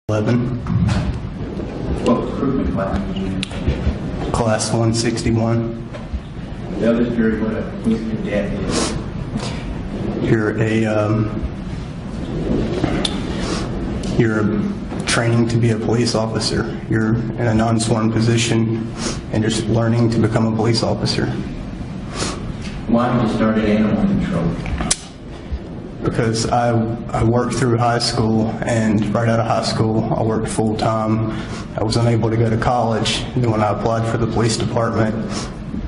11. What recruitment class did you in? Class 161. Tell this jury what a police cadet is. You're training to be a police officer. You're in a non-sworn position and just learning to become a police officer. Why did you start at animal control? Because I worked through high school, and right out of high school I worked full-time. I was unable to go to college. Then when I applied for the police department,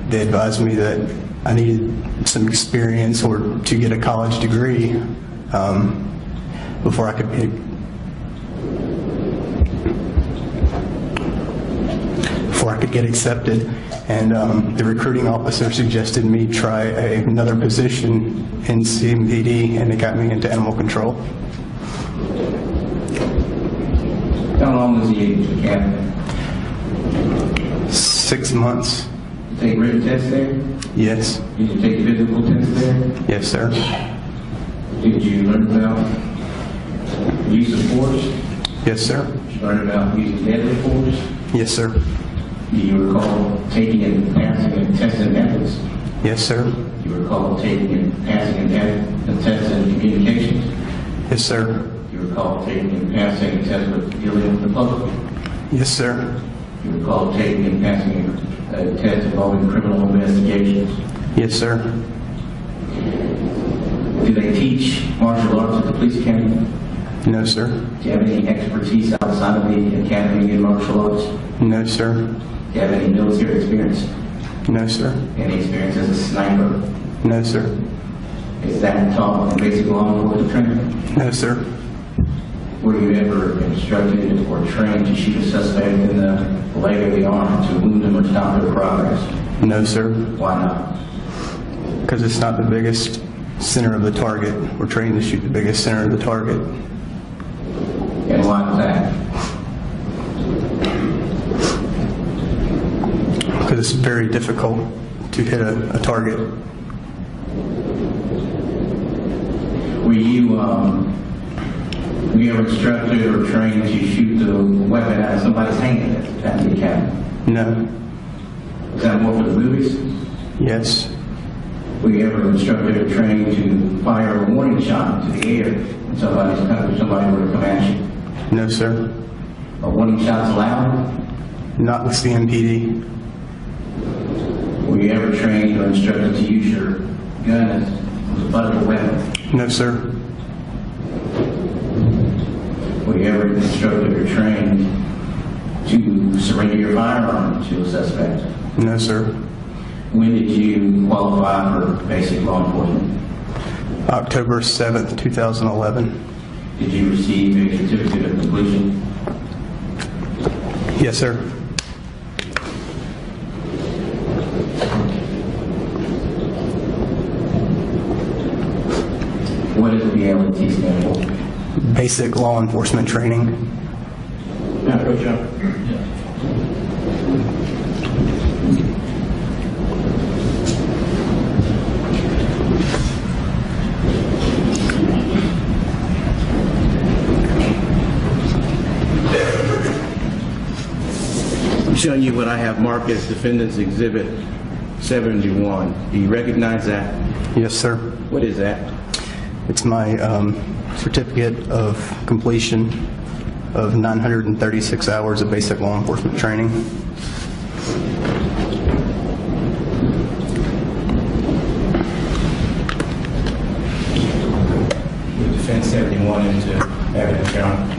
they advised me that I needed some experience or to get a college degree before I could get accepted. And the recruiting officer suggested me try another position in CMPD, and it got me into animal control. How long was the age of the captain? 6 months. You take written tests there? Yes. Did you take physical tests there? Yes, sir. Did you learn about use of force? Yes, sir. Did you learn about using deadly force? Yes, sir. Do you recall taking and passing and testing methods? Yes, sir. Do you recall taking and passing and testing communications? Yes, sir. Do you recall taking and passing and testing with dealing with the public? Yes, sir. Do you recall taking and passing a test involving criminal investigations? Yes, sir. Do they teach martial arts at the police academy? No, sir. Do you have any expertise outside of the academy in martial arts? No, sir. Do you have any military experience? No, sir. Any experience as a sniper? No, sir. Is that taught in basic law enforcement training? No, sir. Were you ever instructed or trained to shoot a suspect in the leg or the arm to wound them or stop their progress? No, sir. Why not? Because it's not the biggest center of the target. We're trained to shoot the biggest center of the target. And why is that? Because it's very difficult to hit a target. Were you ever instructed or trained to shoot the weapon out of somebody's hand at the academy? No. Is that more for the movies? Yes. Were you ever instructed or trained to fire a warning shot into the air when somebody were to come at you? No, sir. A warning shot's allowed? Not with CMPD. Were you ever trained or instructed to use your gun as the butt of a weapon? No, sir. Were you ever instructed or trained to surrender your firearm to a suspect? No, sir. When did you qualify for basic law enforcement? October 7th, 2011. Did you receive a certificate of completion? Yes, sir. What does the BLT stand for? Basic law enforcement training. Yeah, good job. I'm showing you what I have marked as Defendant's Exhibit 71. Do you recognize that? Yes, sir. What is that? It's my certificate of completion of 936 hours of basic law enforcement training. We defend 71 into evidence, Your Honor.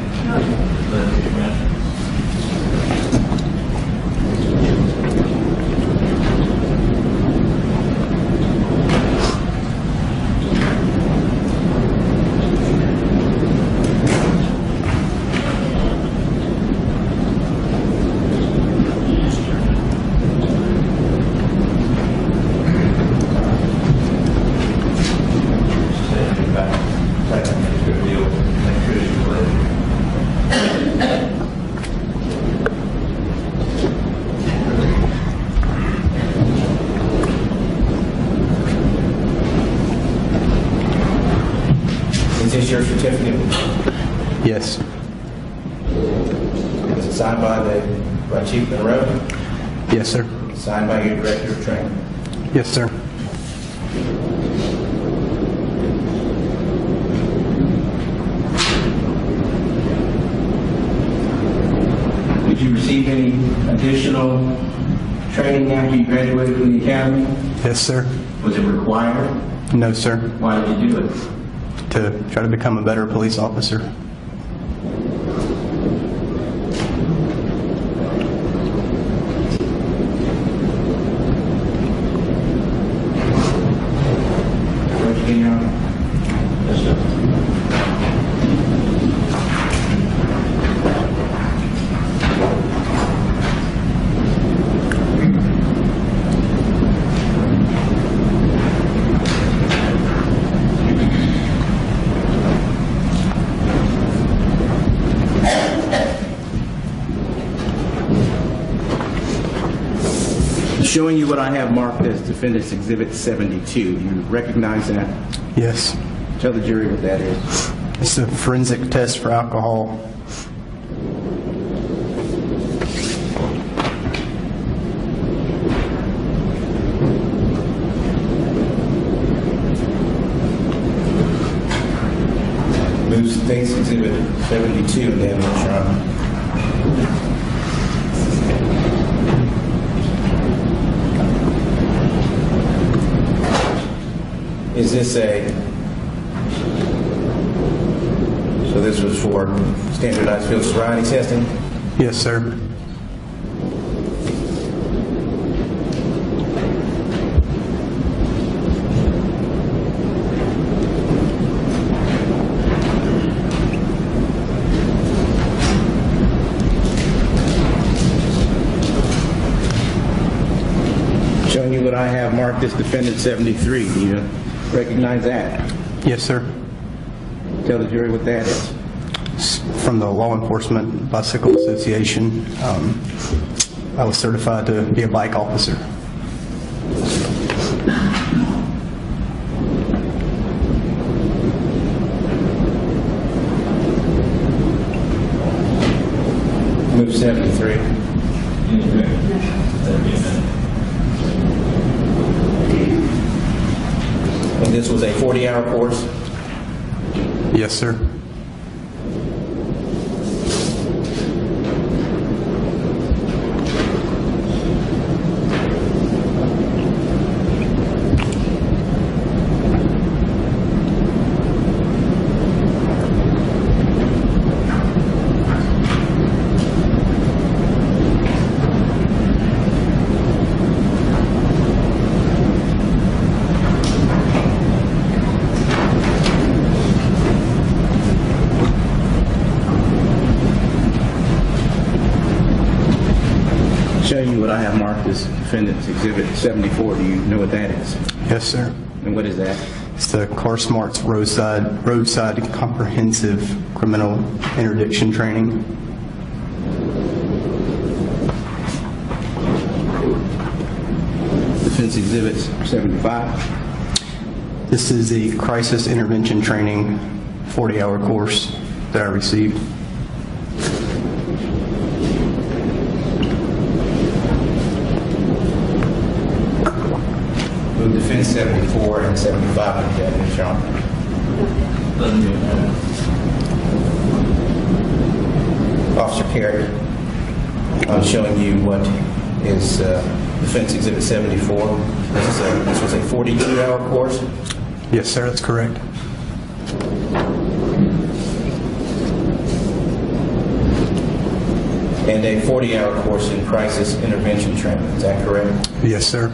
Signed by Chief Monroe. Yes, sir. Signed by your Director of Training. Yes, sir. Did you receive any additional training after you graduated from the academy? Yes, sir. Was it required? No, sir. Why did you do it? To try to become a better police officer. Where'd you get your honor? Yes, sir. Showing you what I have marked as Defendant's Exhibit 72. You recognize that? Yes. Tell the jury what that is. It's a forensic test for alcohol. Move State's Exhibit 72 and then Your Honor. Is this so this was for standardized field sobriety testing? Yes, sir. Showing you what I have marked as Defendant 73. Do you recognize that? Yes, sir. Tell the jury what that is. It's from the Law Enforcement Bicycle Association. I was certified to be a bike officer. Move 73. And this was a 40-hour course? Yes, sir. Showing you what I have marked as Defendant's Exhibit 74. Do you know what that is? Yes, sir. And what is that? It's the Car Smarts roadside comprehensive criminal interdiction training. Defense Exhibit 75. This is the crisis intervention training 40-hour course that I received. Move Defense 74 and 75 together, Sean. Officer Kerrick, I'm showing you what is Defense Exhibit 74. This was a 42-hour course. Yes, sir, that's correct. And a 40-hour course in crisis intervention training. Is that correct? Yes, sir.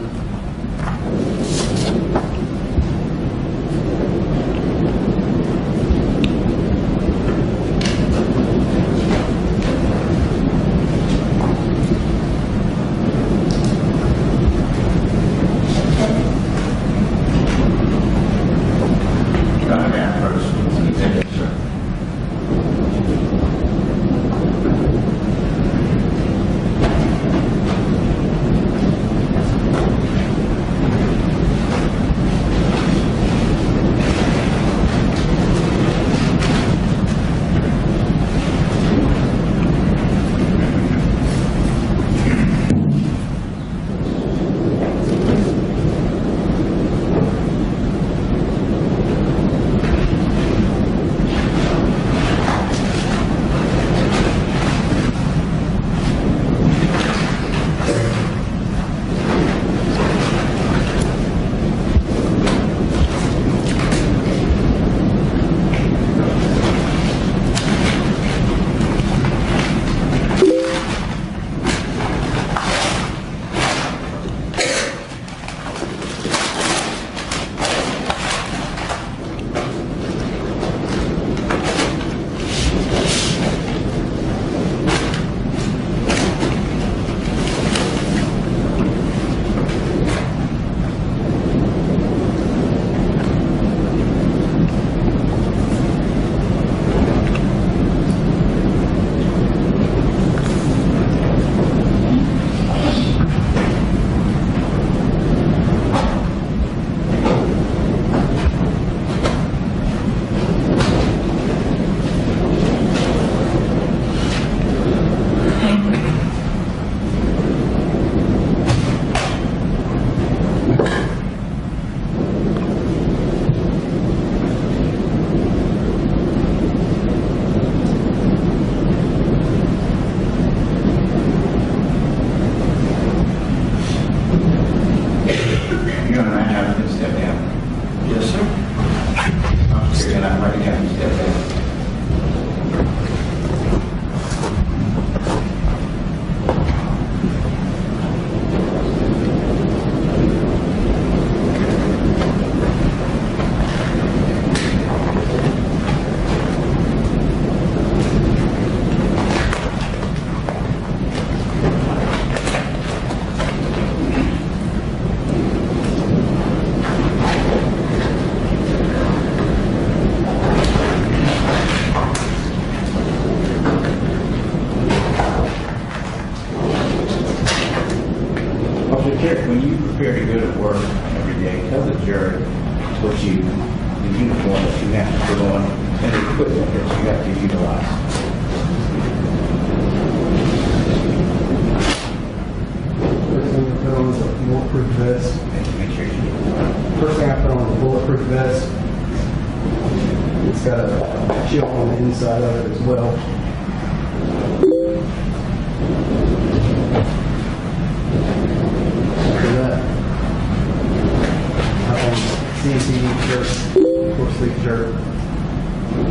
when you prepare to go to work every day, tell the jury what the uniform that you have to put on and the equipment that you have to utilize. First thing I put on is a bulletproof vest. Make sure you First thing I put on is a bulletproof vest. It's got a shield on the inside of it as well. After that, I have on CNCD shirt, full sleeve shirt.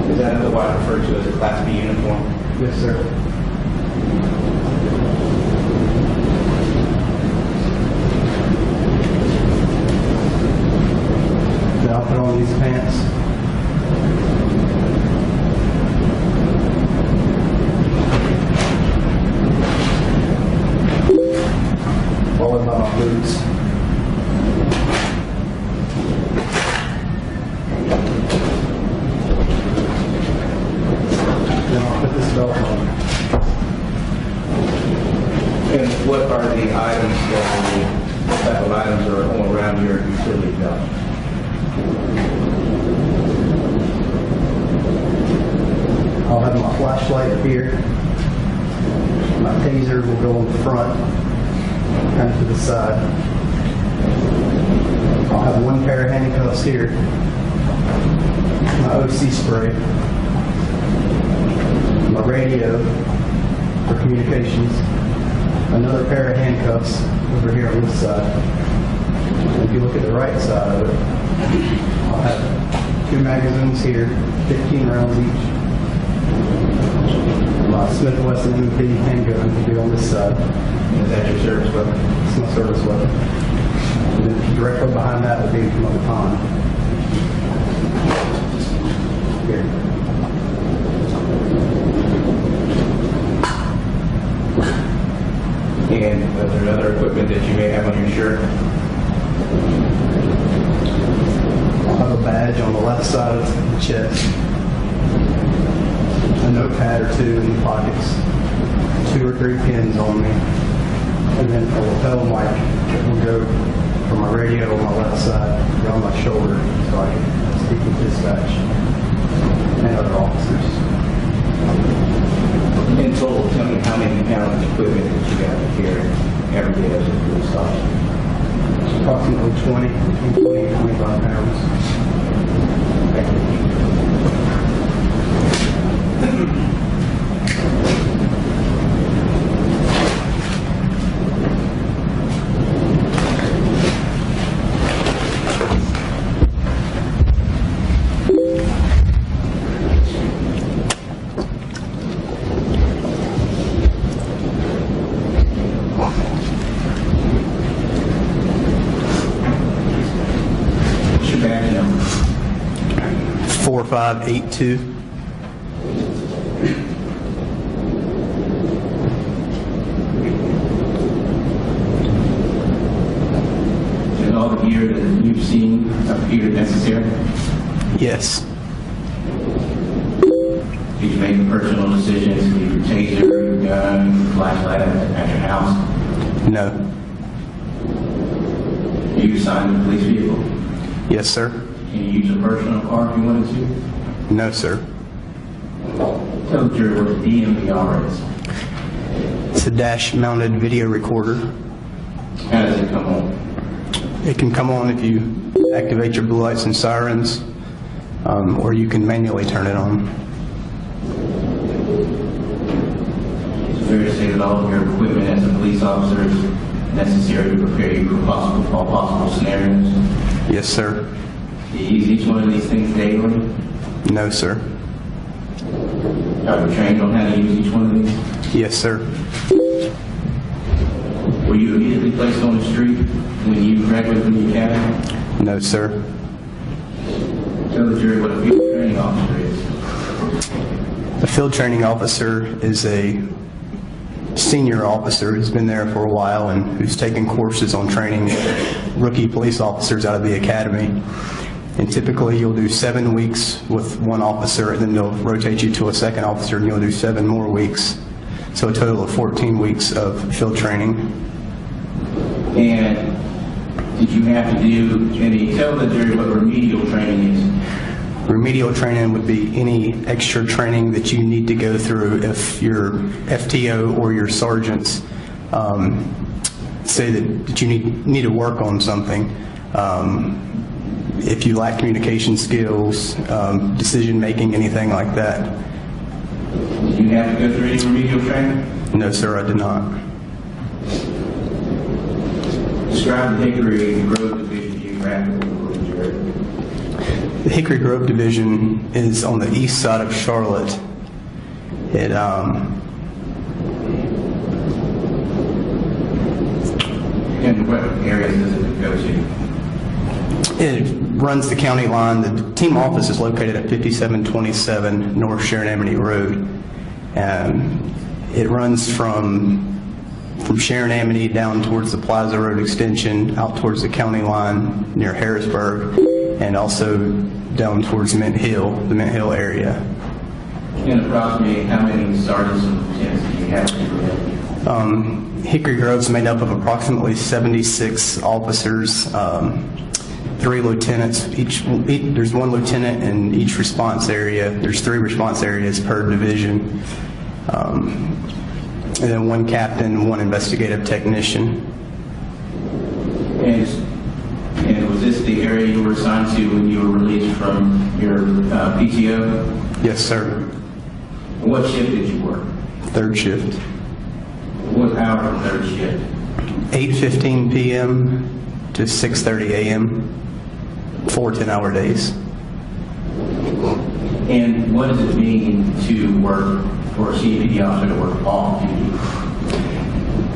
Is that otherwise referred to as a Class B uniform? Yes, sir. Now I'll put on these pants. Followed by my boots. Then I'll put this belt on. And what are the items what type of items are on around your utility belt? I'll have my flashlight up here. My taser will go on the front, kind of to the side. I'll have one pair of handcuffs here. My OC spray. My radio for communications. Another pair of handcuffs over here on this side. And if you look at the right side of it, I'll have 2 magazines here, 15 rounds each. My Smith & Wesson MP handgun will be on this side. Is that your service weapon? It's my service weapon. And then directly behind that will be my baton. Here. And is there other equipment that you may have on your shirt? I'll have a badge on the left side of the chest. A notepad or 2 in the pockets. 2 or 3 pins on me. And then a lapel mic that will go from my radio on my left side around my shoulder so I can speak with dispatch and other officers. In total, tell me how many pounds of equipment that you got to carry every day as a police officer? Approximately 20 and 25 pounds. Thank you. What's your badge number? 4582. Is all the gear that you've seen appear necessary? Yes. Did you make a personal decision to leave your taser, your gun, your flashlight at your house? No. You assigned a police vehicle? Yes, sir. Can you use a personal car if you wanted to? No, sir. Tell the jury what the DMVR is. It's a dash-mounted video recorder. How does it come on? It can come on if you activate your blue lights and sirens, or you can manually turn it on. It's fair to say that all of your equipment as a police officer is necessary to prepare you for all possible scenarios. Yes, sir. Do you use each one of these things daily? No, sir. Are you trained on how to use each one of these? Yes, sir. Were you immediately placed on the street when you graduated from the academy? No, sir. Tell the jury what a field training officer is. A field training officer is a senior officer who's been there for a while and who's taken courses on training rookie police officers out of the academy. And typically you'll do 7 weeks with one officer, and then they'll rotate you to a second officer and you'll do 7 more weeks. So a total of 14 weeks of field training. And Did you have to do any, tell the jury what remedial training is? Remedial training would be any extra training that you need to go through if your FTO or your sergeants say that you need to work on something. If you lack communication skills, decision making, anything like that. Did you have to go through any remedial training? No, sir, I did not. Describe the Hickory Grove Division geographically. The Hickory Grove Division is on the east side of Charlotte. It And what areas does it go to? It runs the county line. The team office is located at 5727 North Sharon-Amity Road. It runs from Sharon-Amity down towards the Plaza Road extension, out towards the county line near Harrisburg, and also down towards Mint Hill, the Mint Hill area. And approximately how many sergeants and lieutenants do you have? Hickory Grove's made up of approximately 76 officers, 3 lieutenants. There's 1 lieutenant in each response area. There's 3 response areas per division. And then 1 captain, 1 investigative technician. And was this the area you were assigned to when you were released from your PTO? Yes, sir. What shift did you work? 3rd shift. What hour of 3rd shift? 8:15 p.m. to 6:30 a.m. 4 10-hour days. And what does it mean to work for a CPD officer to work off duty?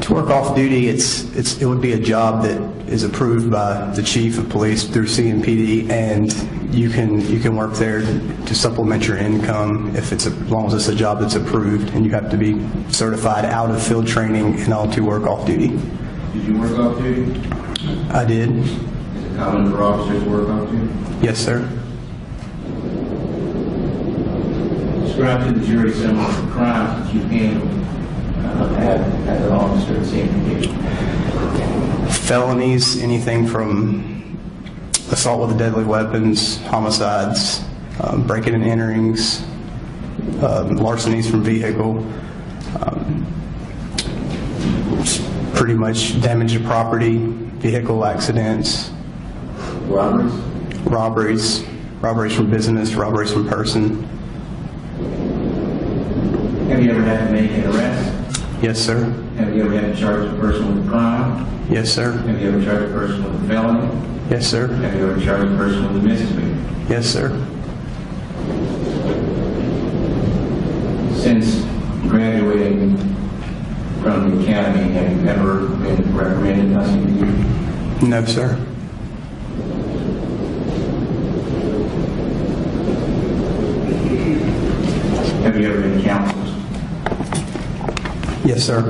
To work off duty, it would be a job that is approved by the chief of police through CMPD, and you can work there to supplement your income as long as it's a job that's approved, and you have to be certified out of field training and all to work off duty. Did you work off duty? I did. Is it common for officers to work off duty? Yes, sir. Describe to the jury some of the crimes that you handled as an officer at CMPD. Felonies, anything from assault with deadly weapons, homicides, breaking and enterings, larcenies from vehicle, pretty much damage to property, vehicle accidents, robberies from business, robberies from person. Have you ever had to make an arrest? Yes, sir. Have you ever had to charge a person with a crime? Yes, sir. Have you ever charged a person with a felony? Yes, sir. Have you ever charged a person with a misdemeanor? Yes, sir. Since graduating from the academy, have you ever been reprimanded by CMPD? No, sir. Have you ever been counseled? Yes, sir.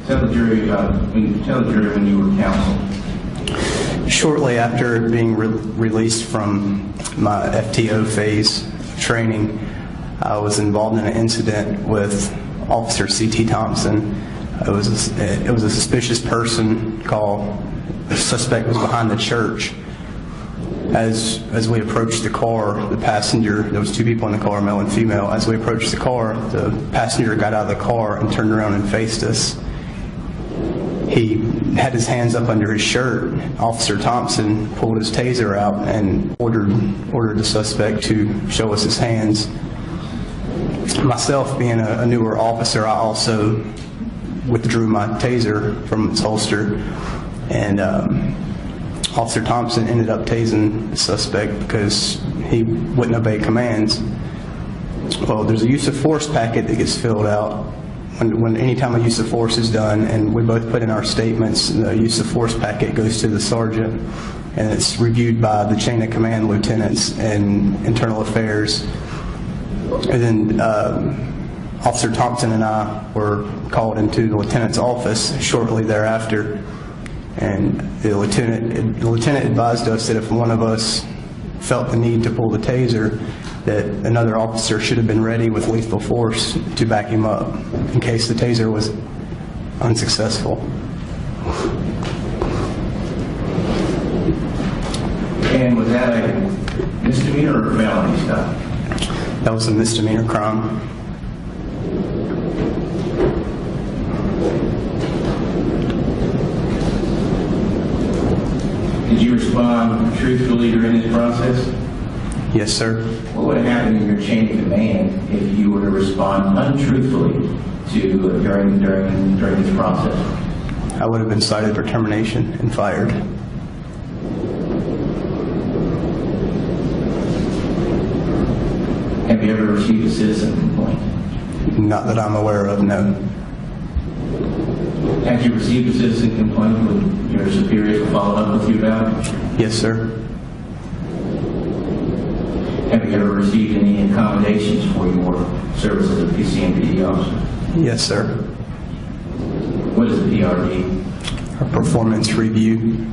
Tell the jury when you were counseled. Shortly after being released from my FTO phase training, I was involved in an incident with Officer C.T. Thompson. It was a suspicious person call. The suspect was behind the church. As we approached the car, the passenger, there was 2 people in the car, male and female. As we approached the car, the passenger got out of the car and turned around and faced us. He had his hands up under his shirt. Officer Thompson pulled his taser out and ordered the suspect to show us his hands. Myself, being a newer officer, I also withdrew my taser from its holster, and Officer Thompson ended up tasing the suspect because he wouldn't obey commands. Well, there's a use of force packet that gets filled out when anytime a use of force is done, and we both put in our statements. The use of force packet goes to the sergeant, and it's reviewed by the chain of command lieutenants and internal affairs. And then Officer Thompson and I were called into the lieutenant's office shortly thereafter, and the lieutenant advised us that if one of us felt the need to pull the taser, that another officer should have been ready with lethal force to back him up in case the taser was unsuccessful. And was that a misdemeanor or felony stop? That was a misdemeanor crime. Did you respond truthfully during this process? Yes, sir. What would have happened in your chain of command if you were to respond untruthfully to during this process? I would have been cited for termination and fired. Have you ever received a citizen complaint? Not that I'm aware of, no. Have you received a citizen complaint with your superiors followed up with you about it? Yes, sir. Have you ever received any accommodations for your service as a PCMPD officer? Yes, sir. What is a PRD? A performance review.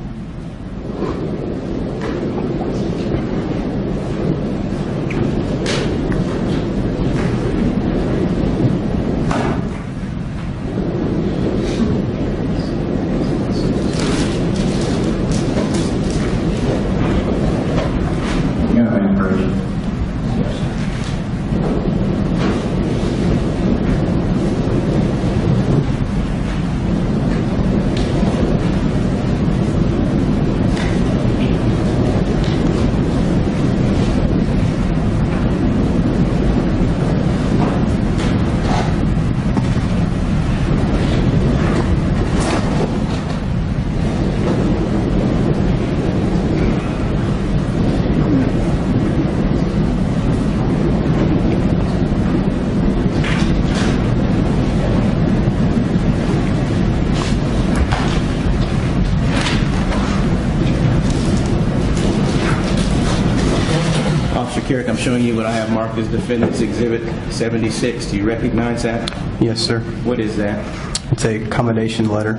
Officer Kerrick, I'm showing you what I have marked as Defendant's Exhibit 76. Do you recognize that? Yes, sir. What is that? It's a accommodation letter.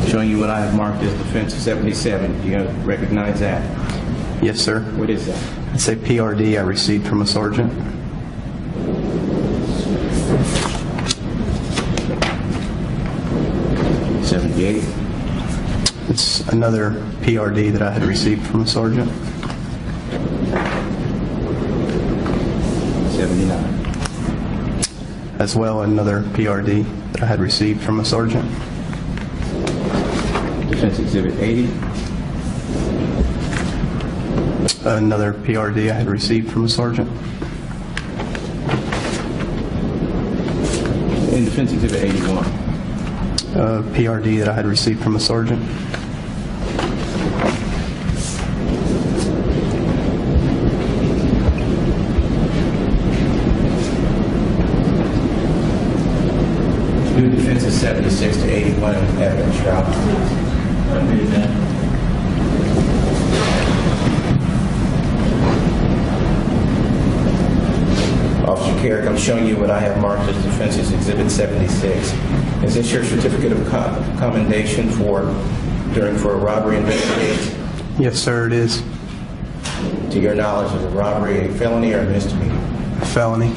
Showing you what I have marked as Defense 77. Do you recognize that? Yes, sir. What is that? It's a PRD I received from a sergeant. $78. It's another PRD that I had received from a sergeant. $79. As well, another PRD that I had received from a sergeant. Defense Exhibit 80. Another PRD I had received from a sergeant. And Defense Exhibit 81. A PRD that I had received from a sergeant. Do Defenses 76 to 81 evidence trial. Officer Kerrick, I'm showing you what I have marked as Defenses Exhibit 76. Is this your certificate of commendation for a robbery investigation? Yes, sir, it is. To your knowledge, is a robbery a felony or a misdemeanor? A felony.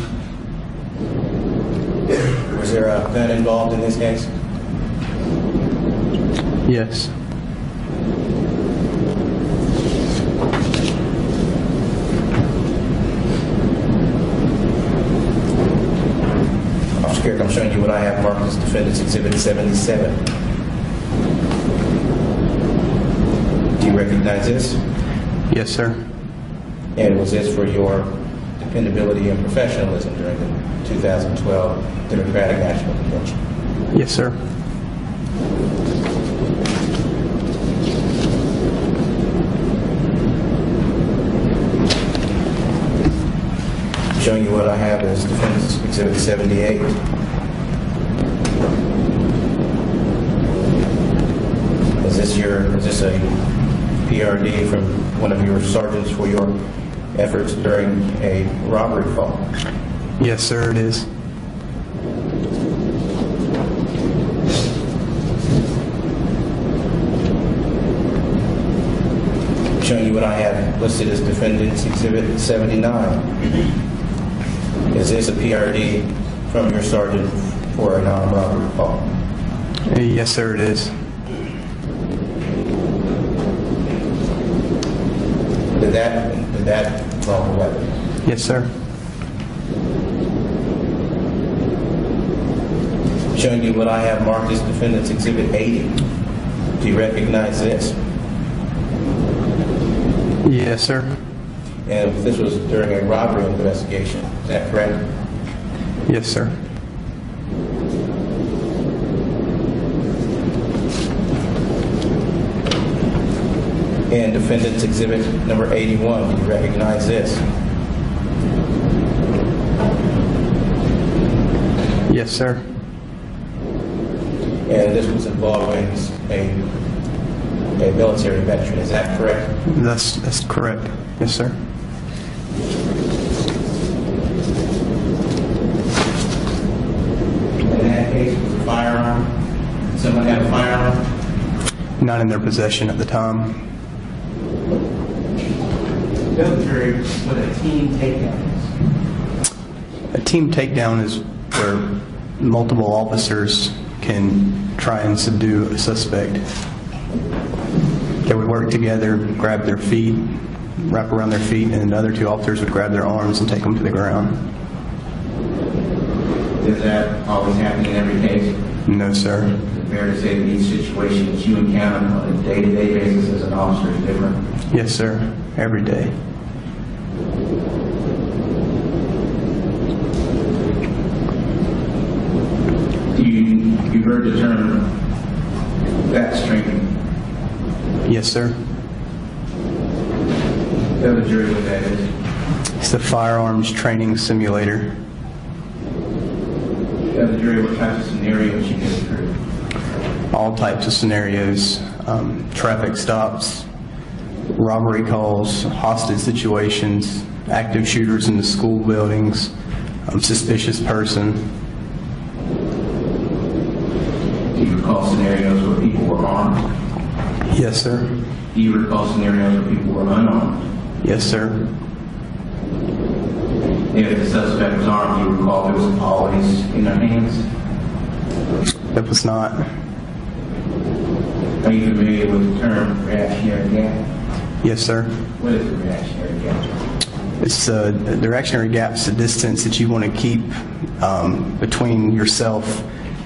Was there a gun involved in this case? Yes. Officer Kerrick, I'm showing you what I have marked as Defendant's Exhibit 77. Do you recognize this? Yes, sir. And was this for your dependability and professionalism during the 2012 Democratic National Convention? Yes, sir. Showing you what I have as Defendant's Exhibit 78. Is this a PRD from one of your sergeants for your efforts during a robbery fall? Yes, sir, it is. Showing you what I have listed as Defendant's Exhibit 79. Is this a PRD from your sergeant for an armed robbery fall? Yes, sir, it is. that involve a weapon? Yes, sir. Showing you what I have marked as Defendant's Exhibit 80. Do you recognize this? Yes, sir. And this was during a robbery investigation. Is that correct? Yes, sir. And Defendant's Exhibit number 81. Do you recognize this? Yes, sir. And this was involving a military veteran. Is that correct? That's correct. Yes, sir. In that case, was a firearm? Did someone have a firearm? Not in their possession at the time. Tell the jury what a team takedown is. A team takedown is where multiple officers can try and subdue a suspect. They would work together, grab their feet, wrap around their feet, and the other two officers would grab their arms and take them to the ground. Does that always happen in every case? No, sir. Is it fair to say that each situation that you encounter on a day-to-day basis as an officer is different? Yes, sir. Every day. You heard the term back training. Yes, sir. Tell the jury what that is. It's the firearms training simulator. Tell the jury what types of scenarios you get through. All types of scenarios, traffic stops, robbery calls, hostage situations, active shooters in the school buildings, suspicious person. Do you recall scenarios where people were armed? Yes, sir. Do you recall scenarios where people were unarmed? Yes, sir. If the suspect was armed, do you recall it was always in their hands? That was not. Are you familiar with the term reactionary gap? Yes, sir. What is the reactionary gap? It's the reactionary gap's the distance that you want to keep between yourself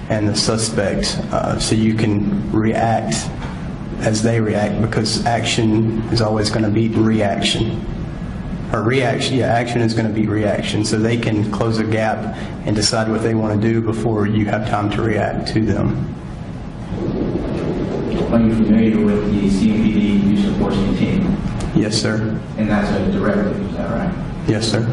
and the suspect, so you can react as they react, because action is always going to beat reaction. Or reaction, yeah, action is going to beat reaction, so they can close a gap and decide what they want to do before you have time to react to them. Are you familiar with the CMPD use of force continuum? Yes, sir. And that's a directive, is that right? Yes, sir.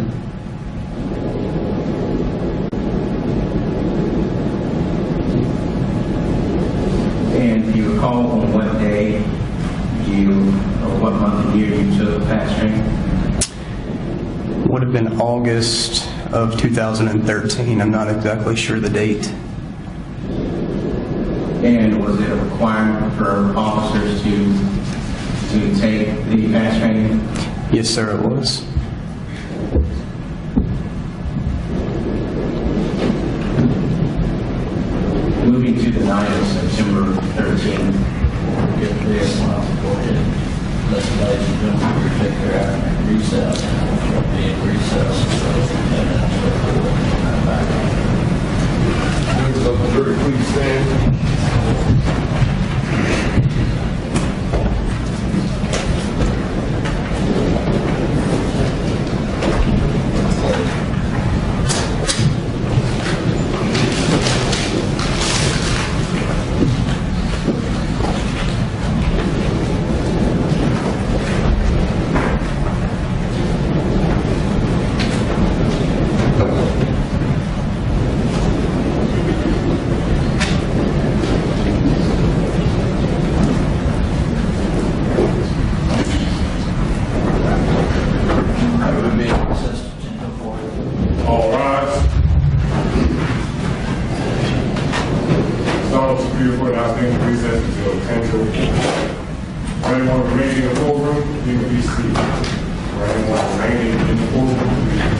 And do you recall on what day or what month of year you took fast training? Would have been August of 2013. I'm not exactly sure the date. And was it a requirement for officers to take the fast training? Yes, sir, it was. Moving to the night of September 13th. Get there, well, go ahead. Let the ladies and gentlemen take their afternoon recess. We'll be in recess. Members of the jury, please stand. All rise. Start Superior Court now standing in recess until 10:00. For anyone remaining in the courtroom, you can be seated. For anyone remaining in the courtroom, please.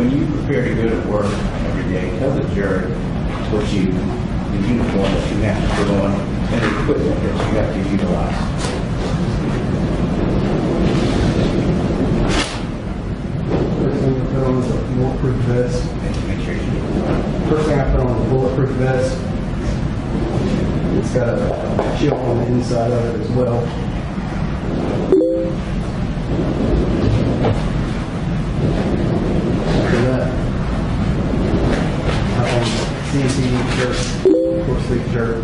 When you prepare to go to work every day, tell the jury what the uniform that you have to put on and the equipment that you have to utilize. First thing I put on is a bulletproof vest. First thing I put on is a bulletproof vest. It's got a shield on the inside of it as well. After that, I have on CNC shirt, full sleeve shirt.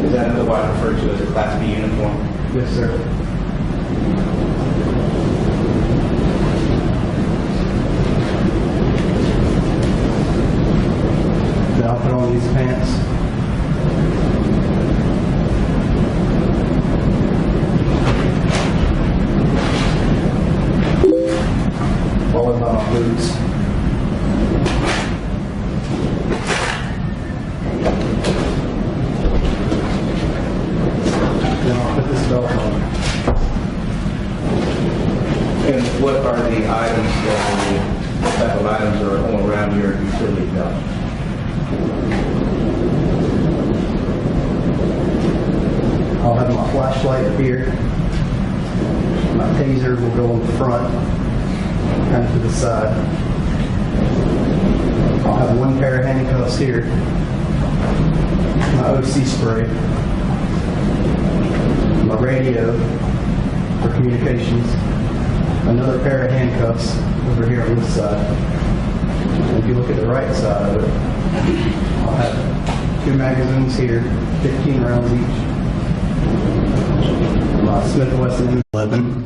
Is that otherwise referred to as a Class B uniform? Yes, sir. Now I'll put on these pants. Followed by my boots. Then I'll put this belt on. And what are the items what type of items are on around your utility belt? I'll have my flashlight up here. My taser will go in the front, kind of to the side. I'll have one pair of handcuffs here. My OC spray. My radio for communications. Another pair of handcuffs over here on this side. And if you look at the right side of it, I'll have 2 magazines here, 15 rounds each. My Smith & Wesson M11,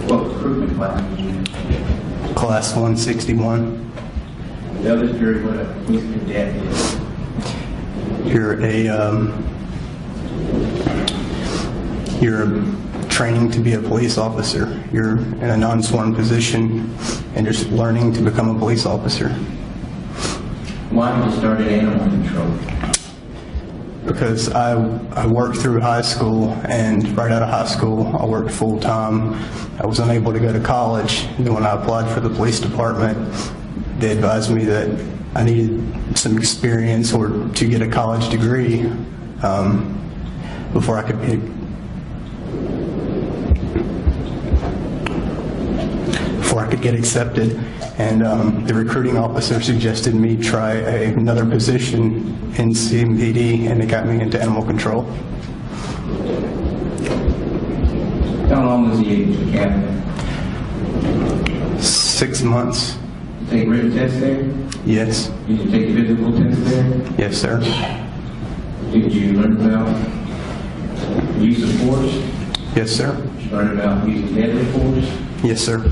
What recruitment class did you in? Class 161. Tell this jury what a police cadet is. You're training to be a police officer. You're in a non-sworn position and just learning to become a police officer. Why did you start at animal control? Because I worked through high school, and right out of high school, I worked full-time. I was unable to go to college. And then when I applied for the police department, they advised me that I needed some experience or to get a college degree before I could get accepted. And the recruiting officer suggested me try another position in CMPD, and it got me into animal control. How long was the age of the captain? 6 months. Take written test there? Yes. Did you take physical test there? Yes, sir. Did you learn about use of force? Yes, sir. Did you learn about using deadly force? Yes, sir.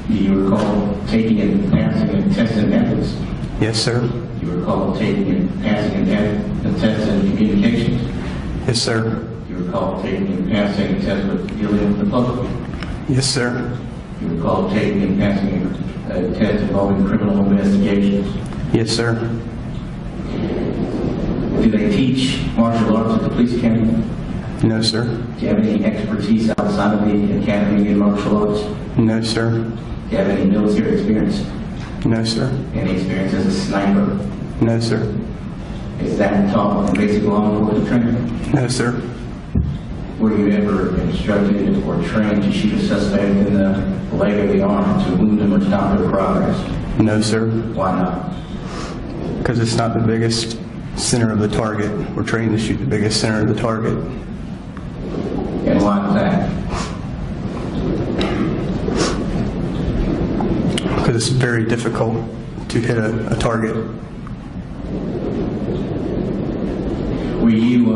Do you recall taking and passing and testing methods? Yes, sir. Do you recall taking and passing and testing communications? Yes, sir. Do you recall taking and passing and testing with dealing with the public? Yes, sir. Do you recall taking and passing a test involving criminal investigations? Yes, sir. Do they teach martial arts at the police academy? No, sir. Do you have any expertise outside of the academy in martial arts? No, sir. Do you have any military experience? No, sir. Any experience as a sniper? No, sir. Is that taught in basic law enforcement training? No, sir. Were you ever instructed or trained to shoot a suspect in the leg or the arm to wound them or stop their progress? No, sir. Why not? Because it's not the biggest center of the target. We're trained to shoot the biggest center of the target. And why is that? Because it's very difficult to hit a target. Were you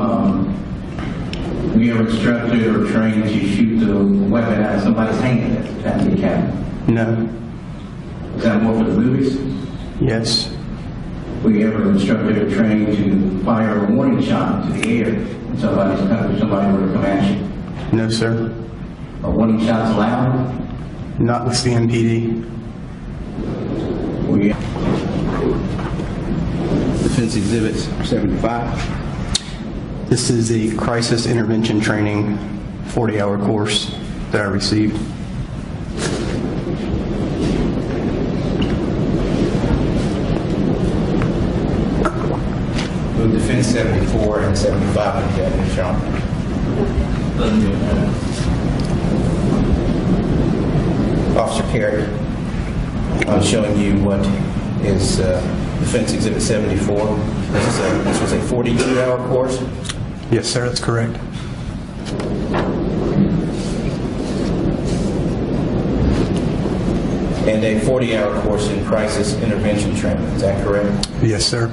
ever instructed or trained to shoot the weapon out of somebody's hand at the academy? No. Is that more for the movies? Yes. Were you ever instructed or trained to fire a warning shot into the air when somebody were to come at you? No, sir. Are warning shots allowed? Not with CMPD. Were you Defense Exhibits 75. This is the crisis intervention training 40-hour course that I received. Defense 74 and 75 in evidence, Your Honor. Doesn't get that. Officer Kerrick, I'm showing you what is Defense Exhibit 74. This was a 42-hour course. Yes, sir, that's correct. And a 40-hour course in crisis intervention training. Is that correct? Yes, sir.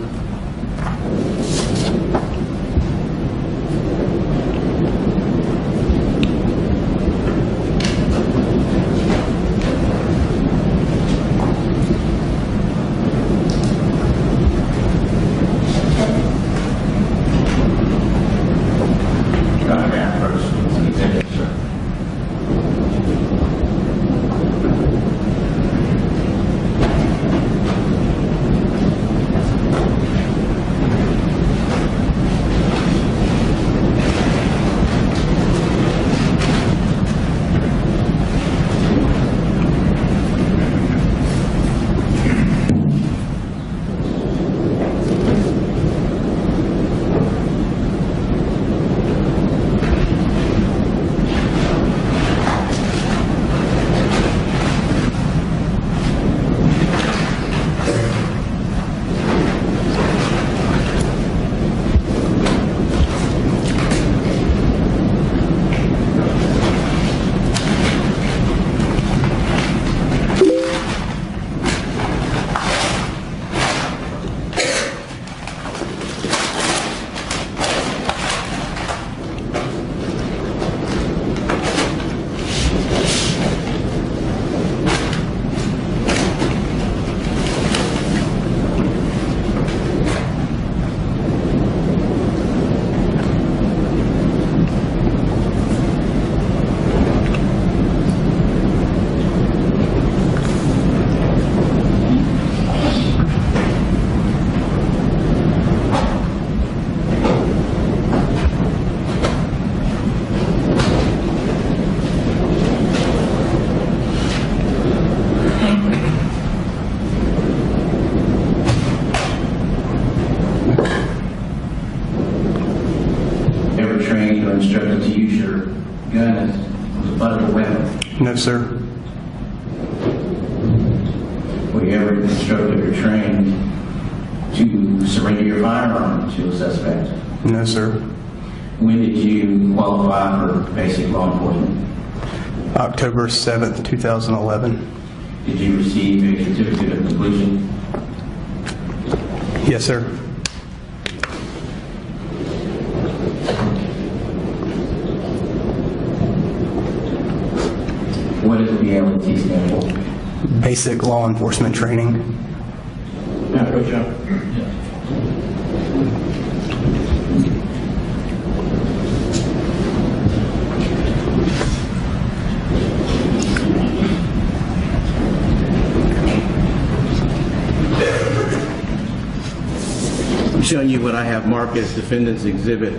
Instructed to use your gun as a butt of a weapon? No, sir. Were you ever instructed or trained to surrender your firearm to a suspect? No, sir. When did you qualify for basic law enforcement? October 7th, 2011. Did you receive a certificate of completion? Yes, sir. What does the BLET stand for? Basic law enforcement training. Good job. I'm showing you what I have marked as Defendant's Exhibit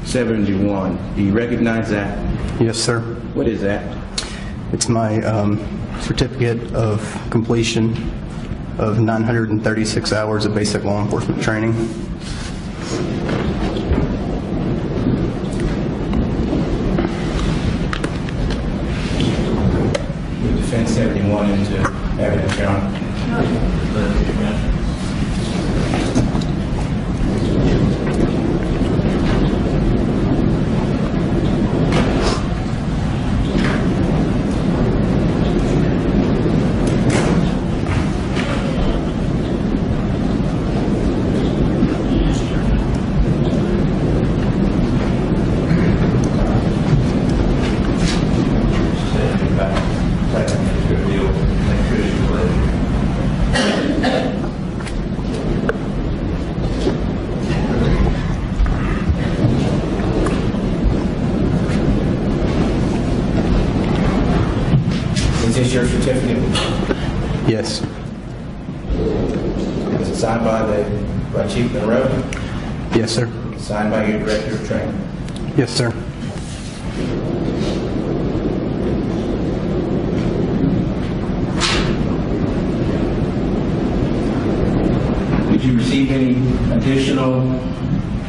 71. Do you recognize that? Yes, sir. What is that? It's my certificate of completion of 936 hours of basic law enforcement training. Defense 71 into evidence, Your Honor. Is this your certificate? Yes. Is it signed by Chief Monroe? Yes, sir. Signed by your Director of Training? Yes, sir. Did you receive any additional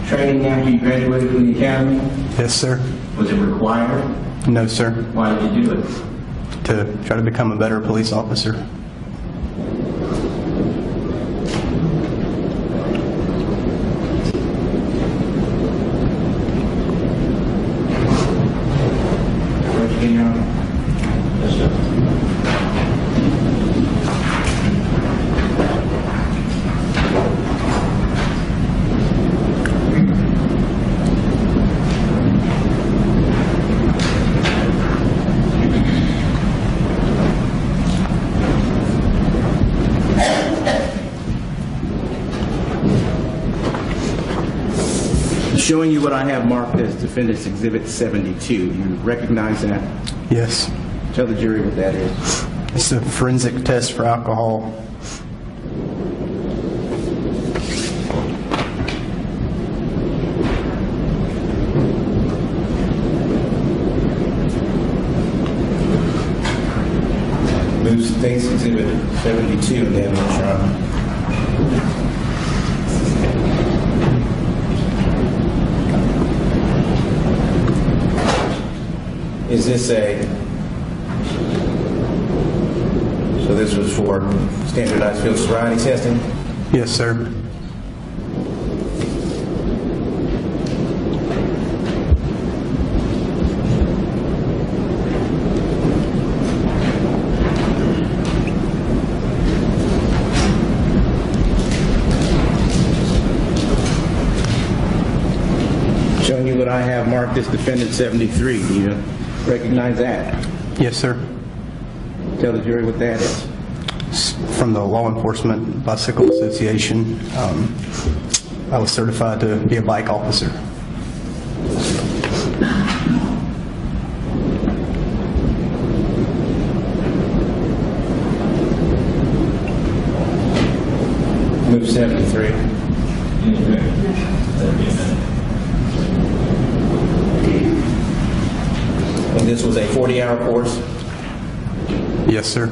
training after you graduated from the academy? Yes, sir. Was it required? No, sir. Why did you do it? To try to become a better police officer. Question, Your Honor? Yes, sir. Showing you what I have marked as Defendant's Exhibit 72. You recognize that? Yes. Tell the jury what that is. It's a forensic test for alcohol. Move State's Exhibit 72 and then, Your Honor. Is this so this was for standardized field sobriety testing? Yes, sir. Showing you what I have marked as Defendant 73. Do you recognize that? Yes, sir. Tell the jury what that is. It's from the Law Enforcement Bicycle Association. I was certified to be a bike officer. Move 73. And this was a 40-hour course? Yes, sir.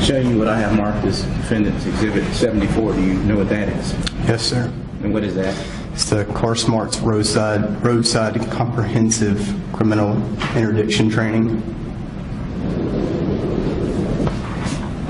Showing you what I have marked as Defendant's Exhibit 74. Do you know what that is? Yes, sir. And what is that? It's the Car Smart's roadside comprehensive criminal interdiction training.